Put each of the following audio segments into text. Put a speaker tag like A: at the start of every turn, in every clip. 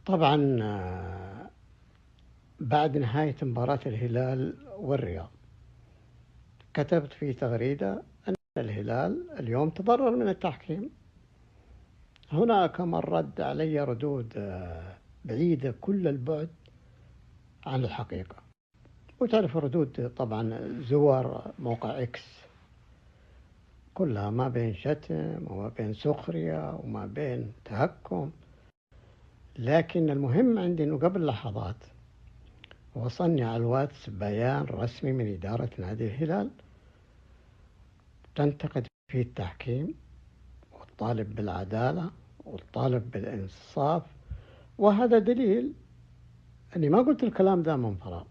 A: طبعا بعد نهاية مباراة الهلال والرياض كتبت في تغريدة أن الهلال اليوم تضرر من التحكيم. هناك من رد علي ردود بعيدة كل البعد عن الحقيقة، وتعرف ردود طبعا زوار موقع إكس كلها ما بين شتم وما بين سخرية وما بين تهكم. لكن المهم عندي أنه قبل لحظات وصلني على الواتس بيان رسمي من إدارة نادي الهلال تنتقد فيه التحكيم والطالب بالعدالة والطالب بالإنصاف، وهذا دليل أني ما قلت الكلام ده من فراغ.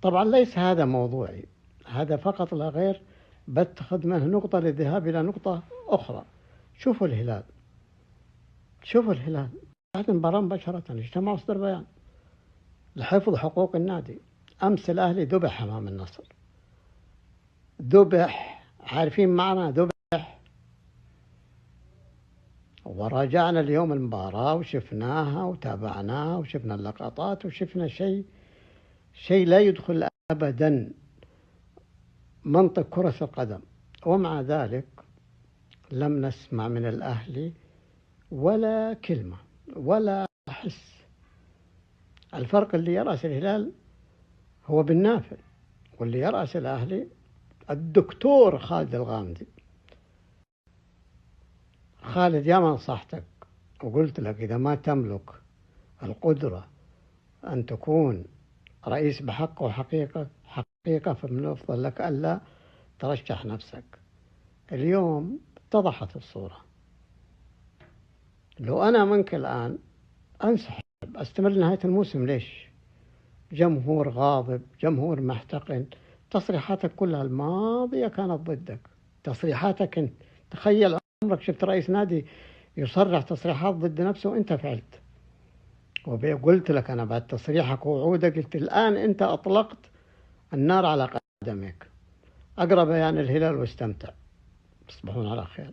A: طبعا ليس هذا موضوعي، هذا فقط لا غير بتخذ منه نقطة للذهاب إلى نقطة أخرى. شوفوا الهلال بعد المباراة مباشرة اجتمعوا وصدر بيان لحفظ حقوق النادي. أمس الأهلي ذبح أمام النصر، ذبح، عارفين معنى ذبح؟ وراجعنا اليوم المباراة وشفناها وتابعناها وشفنا اللقطات وشفنا شيء لا يدخل أبدا منطق كرة القدم. ومع ذلك لم نسمع من الأهلي ولا كلمة ولا حس. الفرق اللي يرأس الهلال هو بالنافل، واللي يرأس الأهلي الدكتور خالد الغامدي. خالد، يا ما نصحتك وقلت لك إذا ما تملك القدرة أن تكون رئيس بحق وحقيقة فمن الأفضل لك ألا ترشح نفسك. اليوم اتضحت الصورة. لو أنا منك الآن أنسحب، أستمر لنهاية الموسم. ليش؟ جمهور غاضب، جمهور محتقن، تصريحاتك كلها الماضية كانت ضدك. تصريحاتك انت، تخيل عمرك شفت رئيس نادي يصرح تصريحات ضد نفسه وانت فعلت. وقلت لك أنا بعد تصريحك ووعودك، قلت الآن أنت أطلقت النار على قدمك. أقرأ بيان الهلال واستمتع. تصبحون على خير.